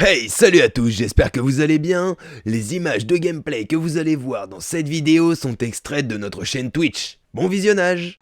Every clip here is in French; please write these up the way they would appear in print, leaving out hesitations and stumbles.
Hey, salut à tous, j'espère que vous allez bien. Les images de gameplay que vous allez voir dans cette vidéo sont extraites de notre chaîne Twitch. Bon visionnage!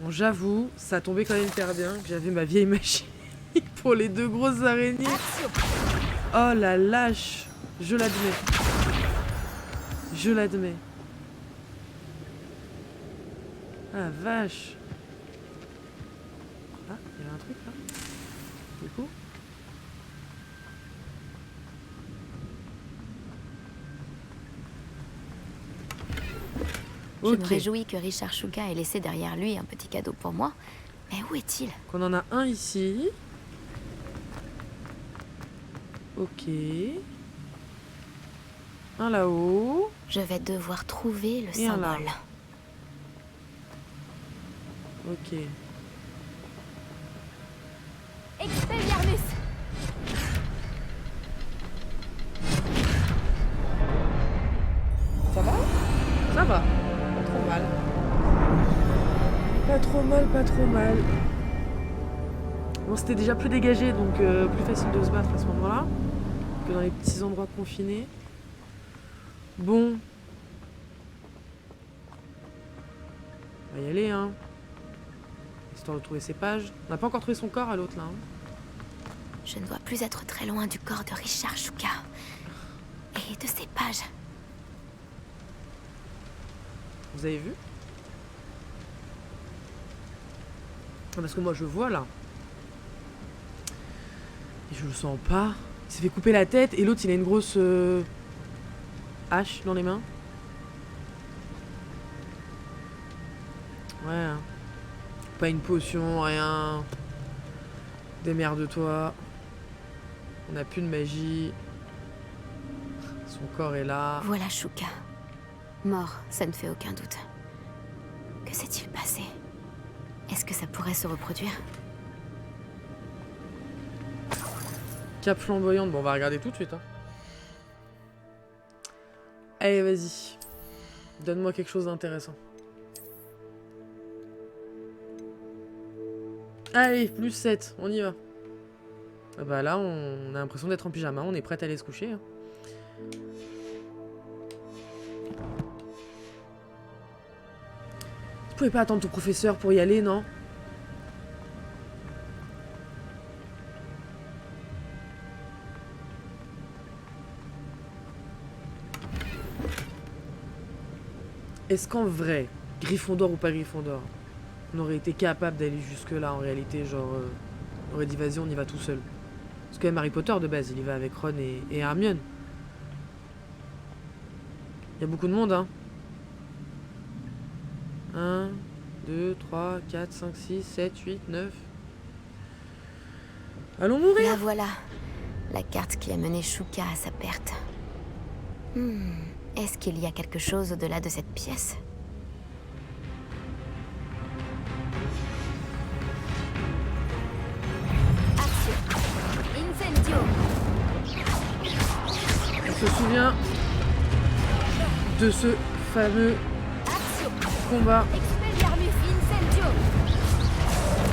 Bon, j'avoue, ça tombait quand même hyper bien que j'avais ma vieille machine pour les deux grosses araignées. Oh la lâche, je l'admets. Je l'admets. Ah vache. Ah, il y avait un truc là. Du coup. Je me Ok. réjouis que Richard Shuka ait laissé derrière lui un petit cadeau pour moi. Mais où est-il? Qu'on en a un ici. Ok. Un là-haut. Je vais devoir trouver le Et un là. symbole. Ok. Expelliarmus! Ça va? Ça va. Pas trop mal. Pas trop mal, pas trop mal. Bon, c'était déjà plus dégagé, donc plus facile de se battre à ce moment-là que dans les petits endroits confinés. Bon. On va y aller, hein. Histoire de trouver ses pages. On n'a pas encore trouvé son corps à l'autre, là. Hein. Je ne dois plus être très loin du corps de Richard Shuka. Et de ses pages. Vous avez vu? Ah, parce que moi, je vois, là. Et je le sens pas. Il s'est fait couper la tête et l'autre, il a une grosse hache dans les mains. Ouais. Hein. Pas une potion, rien. Démerde-toi. On n'a plus de magie. Son corps est là. Voilà Shuka. Mort, ça ne fait aucun doute. Que s'est-il passé? Est-ce que ça pourrait se reproduire? Cape flamboyante. Bon, on va regarder tout de suite. Hein. Allez, vas-y. Donne-moi quelque chose d'intéressant. Allez, plus 7. On y va. Ah bah là, on a l'impression d'être en pyjama. On est prêt à aller se coucher. Hein. Tu pouvais pas attendre ton professeur pour y aller, non? Est-ce qu'en vrai, Gryffondor ou pas Gryffondor, on aurait été capable d'aller jusque-là en réalité, genre, on aurait dit vas-y, on y va tout seul. Parce que même Harry Potter de base, il y va avec Ron et Hermione. Il y a beaucoup de monde, hein. 1, 2, 3, 4, 5, 6, 7, 8, 9. Allons mourir. La voilà. La carte qui a mené Shuka à sa perte. Est-ce qu'il y a quelque chose au-delà de cette pièce? Action. Incendio. On se souvient de ce fameux Action. combat. Expelliarmus Incendio.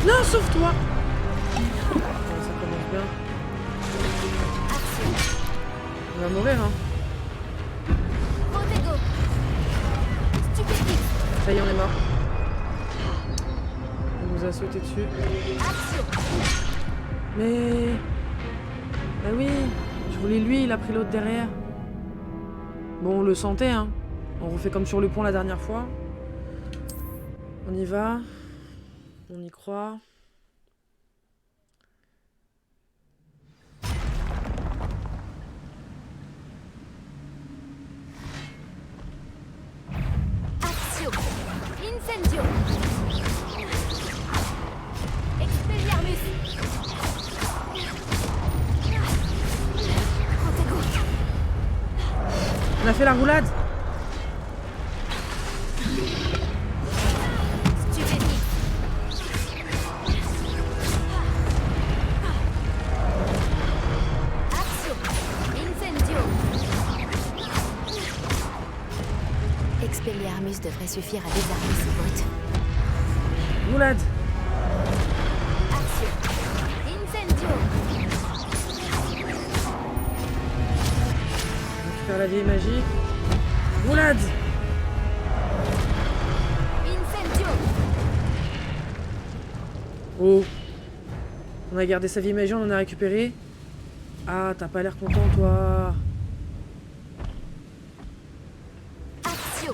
Non, sauve-toi. Ça commence bien. Action. On va mourir, hein. Protego. Stupéfique. Ça y est, on est mort. On nous a sauté dessus. Action. Mais... Bah oui, je voulais lui, il a pris l'autre derrière. Bon, on le sentait, hein. On refait comme sur le pont la dernière fois. On y va. On y croit. Action. Incendio. Expelliarmus. a fait la roulade. Stupéfie. Action. Incendio. Expelliarmus devrait suffire à désarmer ces bottes. Roulade. Action. Incendio. On récupère la vieille magie. Roulade. Incendio. Oh. On a gardé sa vieille magie, on en a récupéré. Ah, t'as pas l'air content, toi. Action.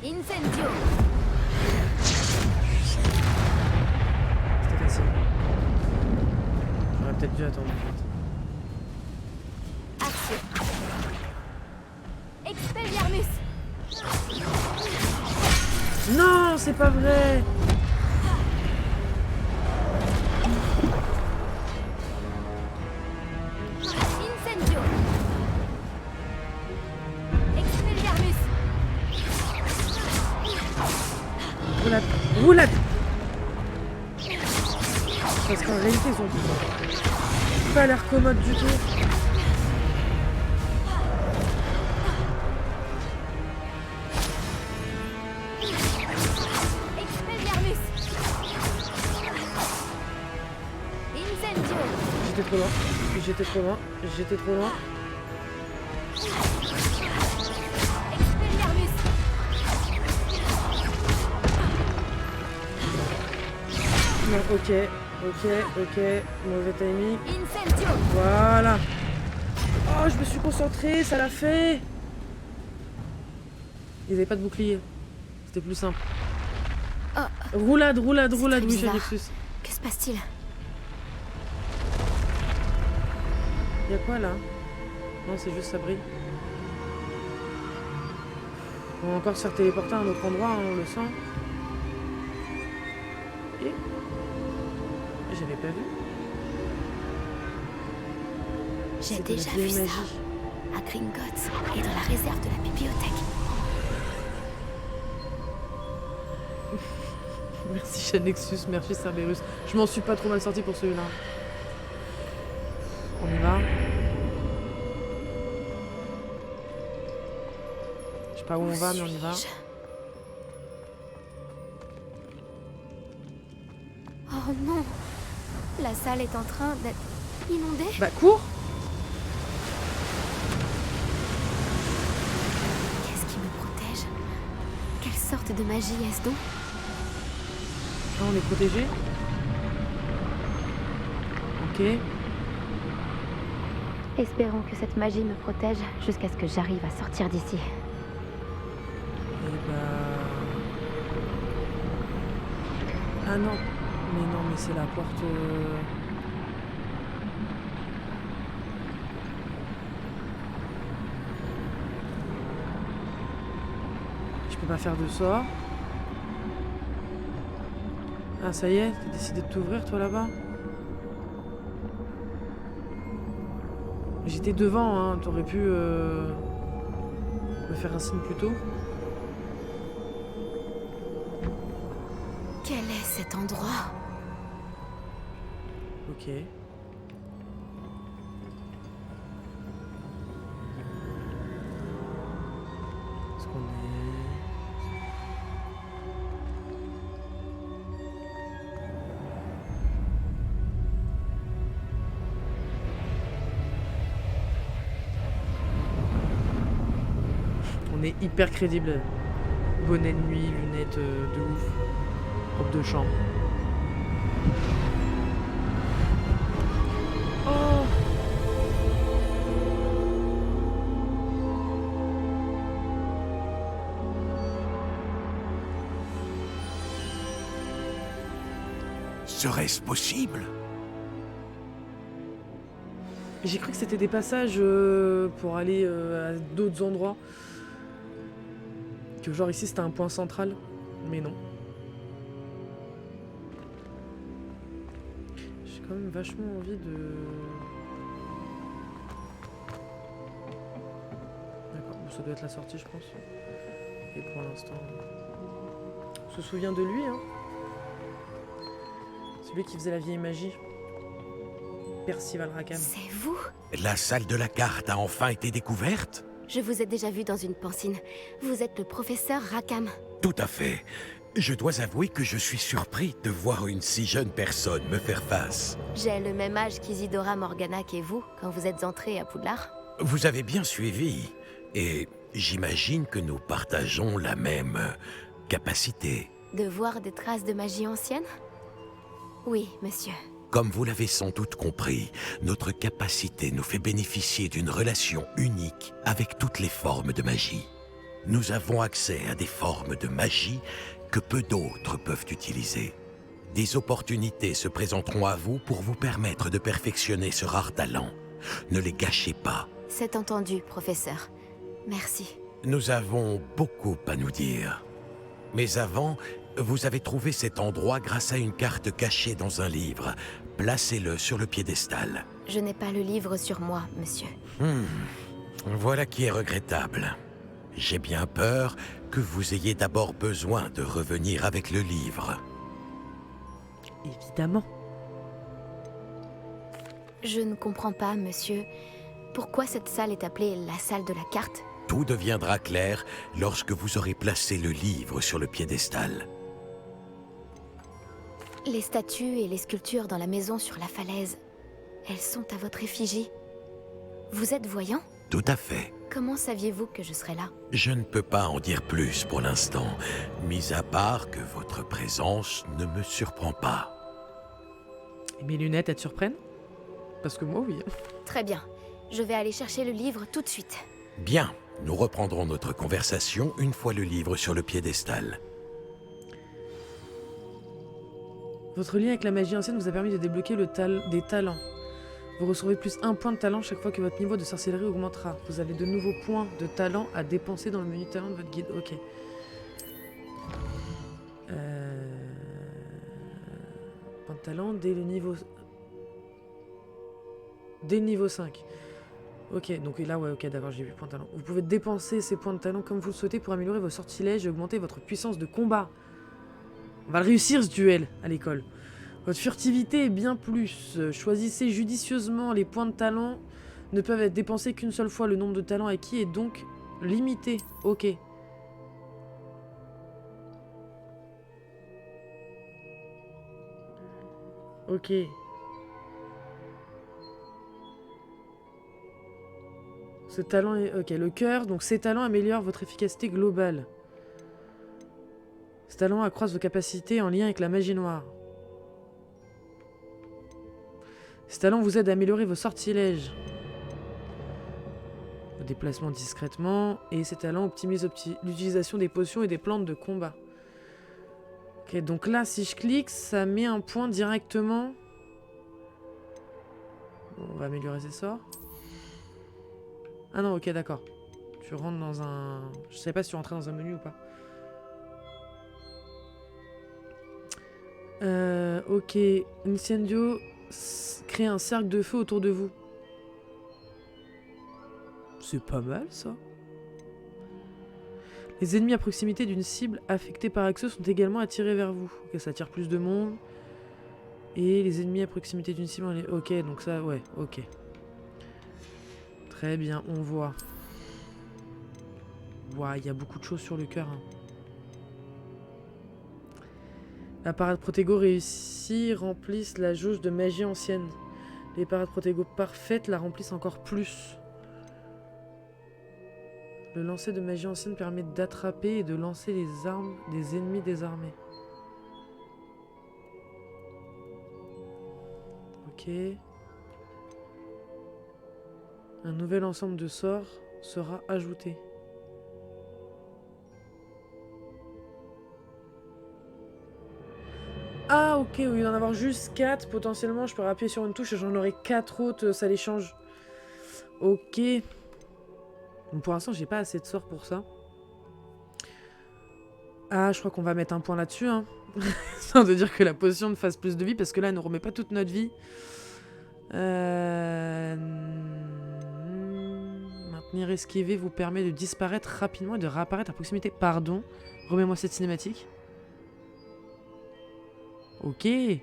Incendio. C'était facile. J'aurais peut-être dû attendre, en fait. Action. Expelliarmus. Non, c'est pas vrai. Incendio. Expelliarmus. Roulade. Roulade. Parce qu'en réalité, ils ont pas l'air commode du tout. Expelliarmus. Incendio. J'étais trop loin. J'étais trop loin. J'étais trop loin. Expelliarmus. Non, ok. Mauvais timing. Incendio. Voilà. Oh, je me suis concentré, ça l'a fait. Ils avaient pas de bouclier. C'était plus simple. Oh. Roulade, C'est oui, très bizarre. Nexus. Que se passe-t-il? Y'a quoi là? Non, c'est juste ça brille. On va encore se faire téléporter à un autre endroit, hein, on le sent. Et... J'avais pas vu. J'ai C'était la déjà vieille vu ça. magie. À Gringotts et dans la réserve de la bibliothèque. Merci Nexus, merci Cerberus. Je m'en suis pas trop mal sorti pour celui-là. On y va. Je sais pas où on va, mais on y va. suis-je? Oh non! La salle est en train d'être inondée. Bah cours. Qu'est-ce qui me protège? Quelle sorte de magie est-ce donc? Là, on est protégé. Ok. Espérons que cette magie me protège jusqu'à ce que j'arrive à sortir d'ici. Et bah... Ah non. Mais c'est la porte... Je peux pas faire de sort. Ah ça y est, t'as décidé de t'ouvrir toi là-bas? J'étais devant, hein, t'aurais pu me faire un signe plus tôt. Quel est cet endroit? Ok. Est-ce qu'on est... On est hyper crédible. Bonnet de nuit, lunettes de ouf. Robe de chambre. Oh! Serait-ce possible? J'ai cru que c'était des passages pour aller à d'autres endroits. Que genre ici c'était un point central. Mais non. J'ai quand même vachement envie de... ça doit être la sortie, je pense. Et pour l'instant, on se souvient de lui, hein. Celui qui faisait la vieille magie. Percival Rackham. C'est vous? La salle de la carte a enfin été découverte? Je vous ai déjà vu dans une pancine. Vous êtes le professeur Rackham. Tout à fait. Je dois avouer que je suis surpris de voir une si jeune personne me faire face. J'ai le même âge qu'Isidora Morganac et vous, quand vous êtes entrés à Poudlard. Vous avez bien suivi, et j'imagine que nous partageons la même capacité. De voir des traces de magie ancienne? Oui, monsieur. Comme vous l'avez sans doute compris, notre capacité nous fait bénéficier d'une relation unique avec toutes les formes de magie. Nous avons accès à des formes de magie que peu d'autres peuvent utiliser. Des opportunités se présenteront à vous pour vous permettre de perfectionner ce rare talent. Ne les gâchez pas. C'est entendu, professeur. Merci. Nous avons beaucoup à nous dire. Mais avant, vous avez trouvé cet endroit grâce à une carte cachée dans un livre. Placez-le sur le piédestal. Je n'ai pas le livre sur moi, monsieur. Voilà qui est regrettable. J'ai bien peur que vous ayez d'abord besoin de revenir avec le livre. Évidemment. Je ne comprends pas, monsieur. Pourquoi cette salle est appelée la salle de la carte? Tout deviendra clair lorsque vous aurez placé le livre sur le piédestal. Les statues et les sculptures dans la maison sur la falaise, elles sont à votre effigie. Vous êtes voyant? Tout à fait. Comment saviez-vous que je serais là? Je ne peux pas en dire plus pour l'instant, mis à part que votre présence ne me surprend pas. Et mes lunettes, elles te surprennent? Parce que moi, oui. Très bien. Je vais aller chercher le livre tout de suite. Bien, nous reprendrons notre conversation une fois le livre sur le piédestal. Votre lien avec la magie ancienne vous a permis de débloquer des talents. Vous recevrez plus 1 point de talent chaque fois que votre niveau de sorcellerie augmentera. Vous avez de nouveaux points de talent à dépenser dans le menu talent de votre guide. Ok. Point de talent dès le niveau... Dès le niveau 5. Ok, donc là, ouais, ok, d'accord, j'ai vu point de talent. Vous pouvez dépenser ces points de talent comme vous le souhaitez pour améliorer vos sortilèges et augmenter votre puissance de combat. On va le réussir, ce duel, à l'école. Votre furtivité est bien plus. Choisissez judicieusement les points de talent. Ne peuvent être dépensés qu'une seule fois. Le nombre de talents acquis est donc limité. Ok. Ok. Ce talent est... Ok, le cœur. Donc ces talents améliorent votre efficacité globale. Ces talents accroissent vos capacités en lien avec la magie noire. Ces talents vous aident à améliorer vos sortilèges. Vos déplacements discrètement. Et ces talents optimisent l'utilisation des potions et des plantes de combat. Ok, donc là, si je clique, ça met un point directement. Bon, on va améliorer ses sorts. Ah non, ok, d'accord. Tu rentres dans un... Je sais pas si tu rentrais dans un menu ou pas. Ok. Incendio crée un cercle de feu autour de vous. C'est pas mal, ça. Les ennemis à proximité d'une cible affectée par Axeux sont également attirés vers vous. Ok, ça attire plus de monde. Et les ennemis à proximité d'une cible... Ok, donc ça, ouais, ok. Très bien, on voit. Ouah, il y a beaucoup de choses sur le cœur. Hein. La parade Protego réussie remplissent la jauge de magie ancienne. Les parades Protego parfaites la remplissent encore plus. Le lancer de magie ancienne permet d'attraper et de lancer les armes des ennemis désarmés. Ok. Un nouvel ensemble de sorts sera ajouté. Ah ok, au lieu d'en avoir juste 4, potentiellement je peux appuyer sur une touche et j'en aurai 4 autres, ça les change. Ok. Donc pour l'instant j'ai pas assez de sorts pour ça. Ah je crois qu'on va mettre un point là-dessus, hein. Sans de dire que la potion ne fasse plus de vie, parce que là elle ne remet pas toute notre vie. Maintenant Maintenir esquiver vous permet de disparaître rapidement et de réapparaître à proximité. Pardon, remets-moi cette cinématique. Ok. Et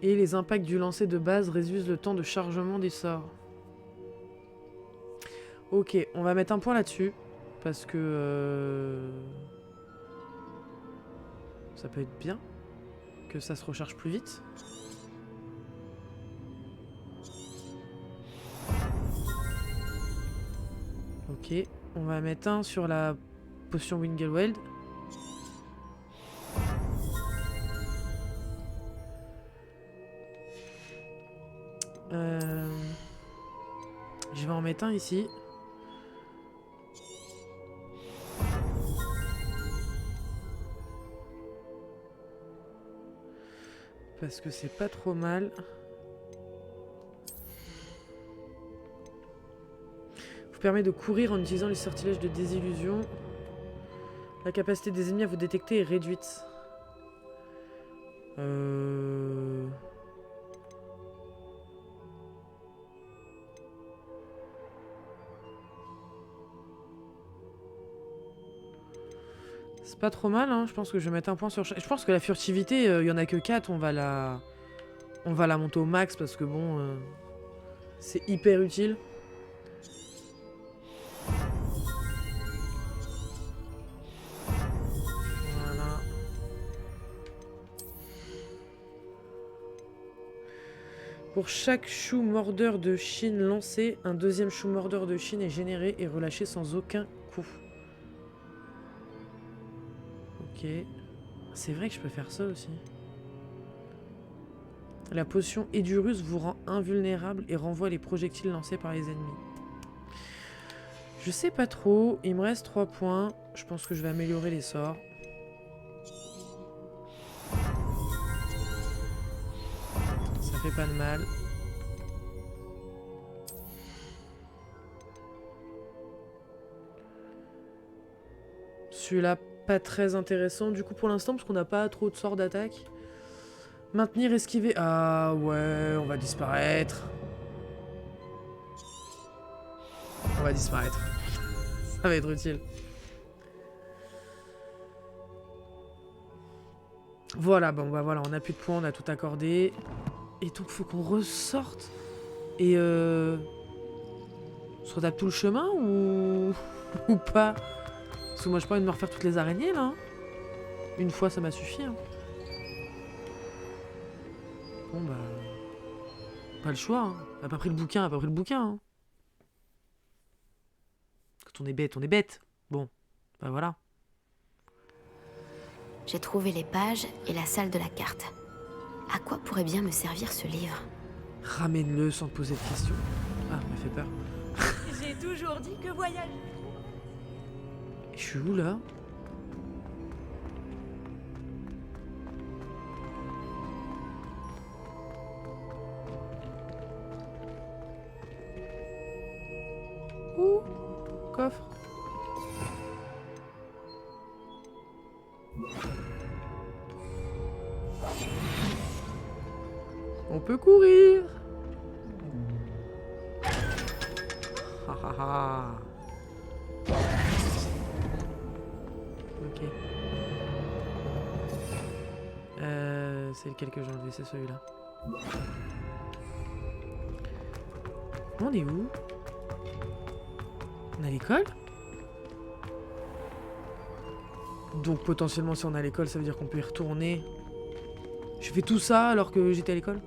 les impacts du lancer de base réduisent le temps de chargement des sorts. Ok, on va mettre un point là-dessus. Parce que... ça peut être bien. Que ça se recharge plus vite. Ok, on va mettre un sur la potion Wingelweld. Je vais en mettre un ici. Parce que c'est pas trop mal. Vous permet de courir en utilisant les sortilèges de désillusion. La capacité des ennemis à vous détecter est réduite. C'est pas trop mal, hein. Je pense que je vais mettre un point sur... Je pense que la furtivité, il y en a que 4. On va la monter au max parce que bon... c'est hyper utile. Voilà. Pour chaque chou mordeur de Chine lancé, un deuxième chou mordeur de Chine est généré et relâché sans aucun coup. Ok. C'est vrai que je peux faire ça aussi. La potion Edurus vous rend invulnérable et renvoie les projectiles lancés par les ennemis. Je sais pas trop. Il me reste 3 points. Je pense que je vais améliorer les sorts. Ça fait pas de mal. Celui-là, pas très intéressant du coup pour l'instant parce qu'on n'a pas trop de sorts d'attaque. Maintenir, esquiver. Ah ouais, on va disparaître. On va disparaître. Ça va être utile. Voilà, bon bah voilà, on a plus de points, on a tout accordé. Et donc faut qu'on ressorte. Et on se retape tout le chemin ou pas? Parce que moi j'ai pas envie de me refaire toutes les araignées là. Une fois ça m'a suffi. Hein. Bon bah... pas le choix. Hein. Elle a pas pris le bouquin, elle a pas pris le bouquin. Hein. Quand on est bête, on est bête. Bon, bah voilà. J'ai trouvé les pages et la salle de la carte. À quoi pourrait bien me servir ce livre? Ramène-le sans te poser de questions. Ah, ça m'a fait peur. J'ai toujours dit que voyager... Je suis où là? Où? Coffre. On peut courir. Ha ha ha. Ok. C'est lequel que j'ai enlevé? C'est celui-là. On est où? On est à l'école? Donc potentiellement si on est à l'école ça veut dire qu'on peut y retourner. Je fais tout ça alors que j'étais à l'école?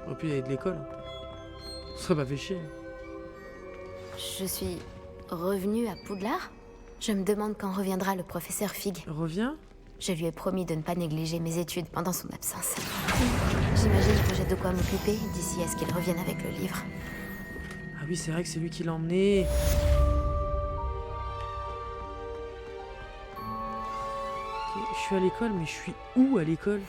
J'aurais pu y aller de l'école. Ça serait pas fait chier. Je suis revenue à Poudlard? Je me demande quand reviendra le professeur Fig. Reviens? Je lui ai promis de ne pas négliger mes études pendant son absence. J'imagine que j'ai de quoi m'occuper d'ici à ce qu'il revienne avec le livre. Ah oui, c'est vrai que c'est lui qui l'a emmené. Ok, je suis à l'école, mais je suis où à l'école?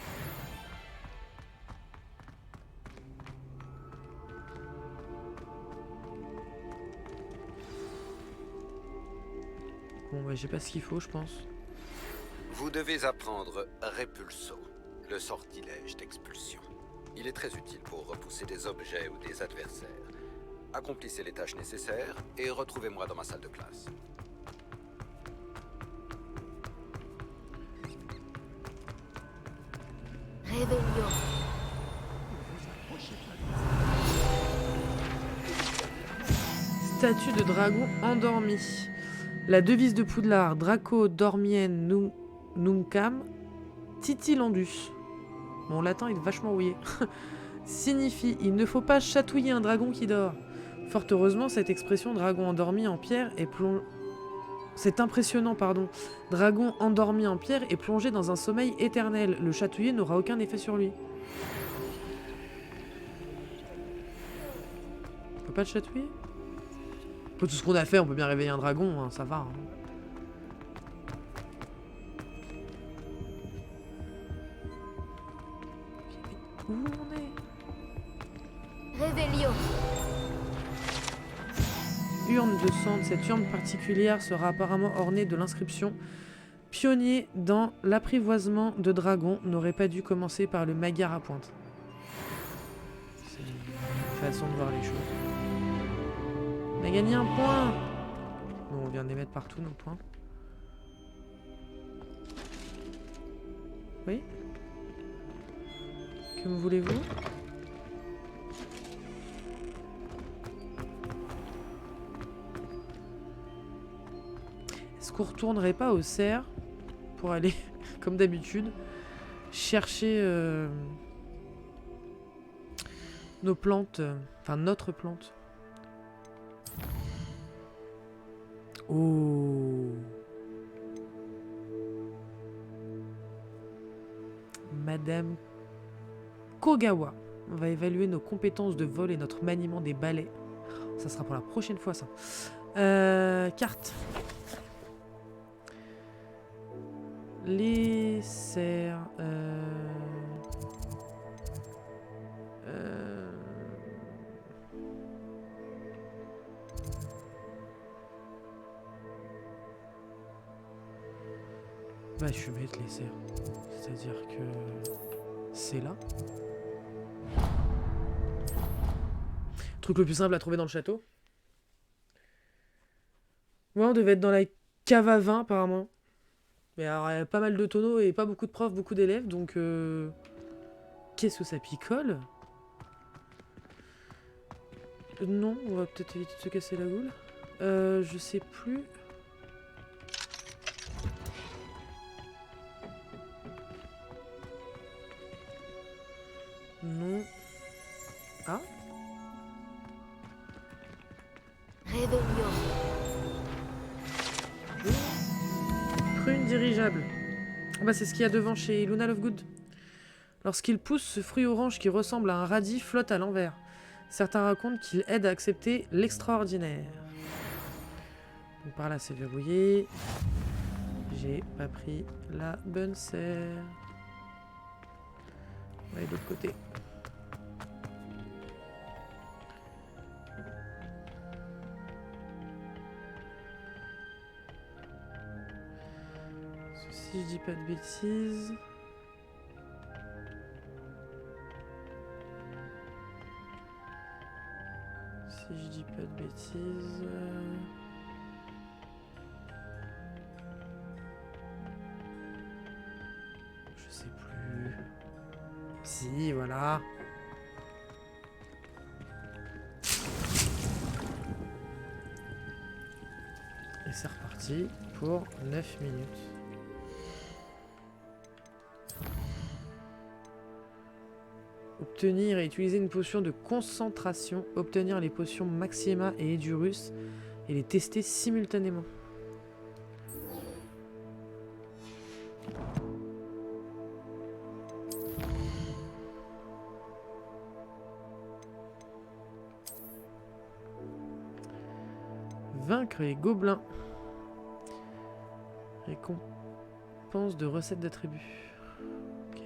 Bon, bah j'ai pas ce qu'il faut, je pense. Vous devez apprendre Repulso, le sortilège d'expulsion. Il est très utile pour repousser des objets ou des adversaires. Accomplissez les tâches nécessaires et retrouvez-moi dans ma salle de classe. Réveillon. Statue de dragon endormi. La devise de Poudlard, Draco dormien nuncam titilandus. Mon latin est vachement rouillé. Signifie il ne faut pas chatouiller un dragon qui dort. Fort heureusement, cette expression dragon endormi en pierre est C'est impressionnant, pardon. Dragon endormi en pierre est plongé dans un sommeil éternel. Le chatouiller n'aura aucun effet sur lui. On peut pas le chatouiller? Pour tout ce qu'on a fait, on peut bien réveiller un dragon, hein, ça va. Hein. Où on est? Réveillon. Urne de cendre. Cette urne particulière sera apparemment ornée de l'inscription « Pionnier dans l'apprivoisement de dragons n'aurait pas dû commencer par le Magyar à pointe ». C'est une façon de voir les choses. On a gagné un point. Bon, on vient de les mettre partout, nos points. Oui? Que me voulez-vous? Est-ce qu'on retournerait pas au cerf pour aller, comme d'habitude, chercher nos plantes, enfin notre plante? Oh. Madame Kogawa. On va évaluer nos compétences de vol et notre maniement des balais. Ça sera pour la prochaine fois, ça. Carte. Les cerfs. Bah, je vais mettre les cerfs. C'est-à-dire que c'est là. Truc le plus simple à trouver dans le château. Ouais, on devait être dans la cave à vin, apparemment. Mais alors, il y a pas mal de tonneaux et pas beaucoup de profs, beaucoup d'élèves, donc... Qu'est-ce que ça picole? Non, on va peut-être éviter de se casser la goule. Je sais plus... Non. Ah? Réveillon. Prune dirigeable. Ah bah c'est ce qu'il y a devant chez Luna Lovegood. Lorsqu'il pousse, ce fruit orange qui ressemble à un radis flotte à l'envers. Certains racontent qu'il aide à accepter l'extraordinaire. Donc par là c'est verrouillé. J'ai pas pris la bonne serre. On va aller de l'autre côté. Si je dis pas de bêtises. Si je dis pas de bêtises. Je sais plus. Si, voilà. Et c'est reparti pour 9 minutes. Obtenir et utiliser une potion de concentration, obtenir les potions Maxima et Edurus et les tester simultanément. Vaincre les gobelins. Récompense de recettes d'attributs. Ok.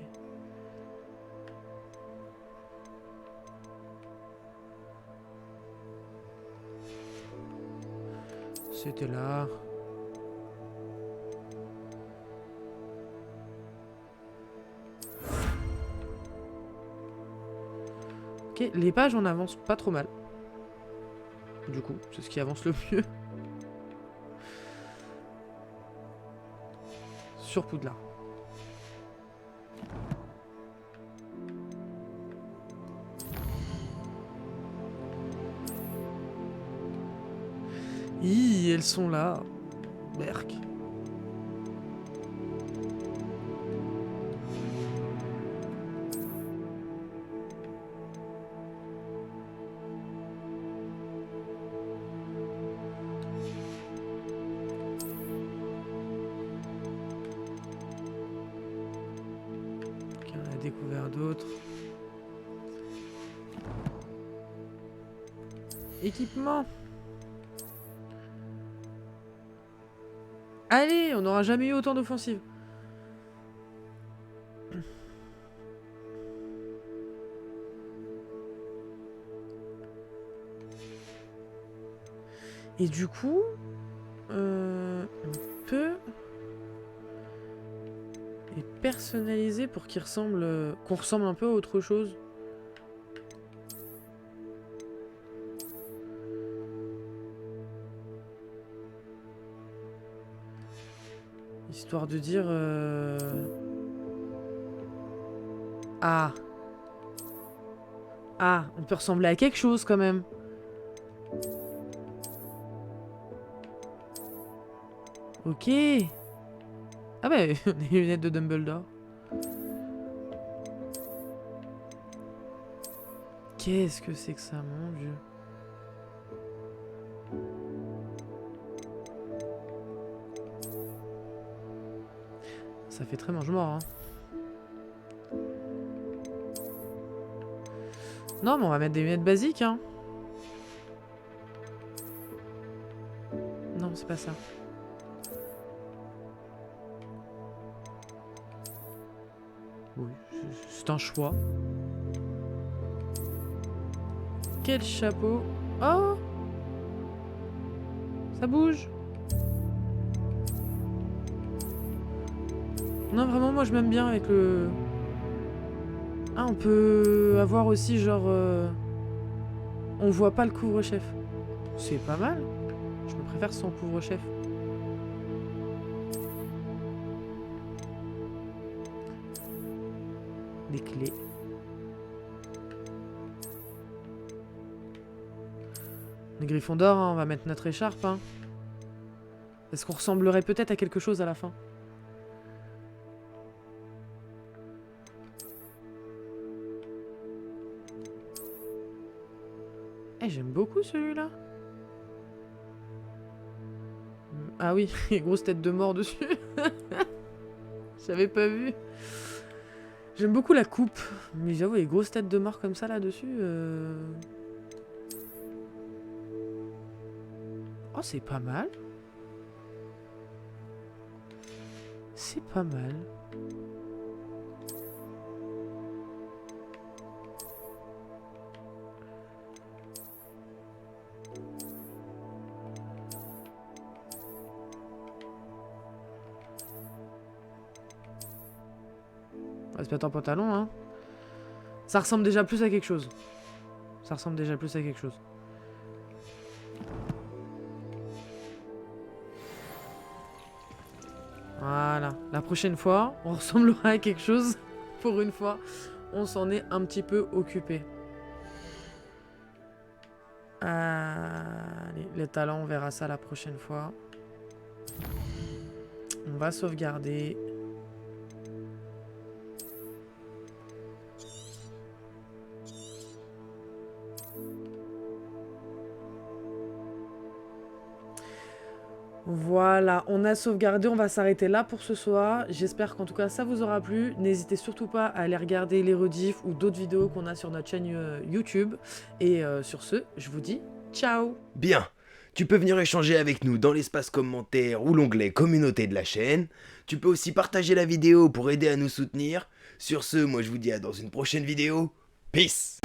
C'était là. Ok, les pages on avance pas trop mal. Du coup, c'est ce qui avance le mieux. Sur Poudlard. Elles sont là. Berk. On a découvert d'autres. Équipement. Allez, on n'aura jamais eu autant d'offensives. Et du coup, on peut les personnaliser pour qu'ils ressemblent, qu'on ressemble un peu à autre chose. Histoire de dire... Ah. Ah, on peut ressembler à quelque chose quand même. Ok. Ah bah, les lunettes de Dumbledore. Qu'est-ce que c'est que ça, mon Dieu? Ça fait très mange-mort, hein. Non, mais on va mettre des lunettes basiques, hein. Non, c'est pas ça. Oui, c'est un choix. Quel chapeau. Oh! Ça bouge. Non, vraiment, moi je m'aime bien avec le... Ah, on peut avoir aussi genre... On voit pas le couvre-chef. C'est pas mal. Je me préfère sans couvre-chef. Des clés. Les griffons d'or, hein, on va mettre notre écharpe. Hein. Est-ce qu'on ressemblerait peut-être à quelque chose à la fin? Eh, j'aime beaucoup celui-là. Ah oui, grosse tête de mort dessus. J'avais pas vu. J'aime beaucoup la coupe. Mais j'avoue, les grosses têtes de mort comme ça là-dessus... Oh, c'est pas mal. C'est pas mal. On va se mettre en pantalon, hein. Ça ressemble déjà plus à quelque chose. Ça ressemble déjà plus à quelque chose. Voilà. La prochaine fois, on ressemblera à quelque chose. Pour une fois, on s'en est un petit peu occupé. Allez, les talents, on verra ça la prochaine fois. On va sauvegarder. Voilà, on a sauvegardé, on va s'arrêter là pour ce soir. J'espère qu'en tout cas ça vous aura plu. N'hésitez surtout pas à aller regarder les rediffs ou d'autres vidéos qu'on a sur notre chaîne YouTube. Et sur ce, je vous dis ciao. Bien, tu peux venir échanger avec nous dans l'espace commentaire ou l'onglet communauté de la chaîne. Tu peux aussi partager la vidéo pour aider à nous soutenir. Sur ce, moi je vous dis à dans une prochaine vidéo. Peace!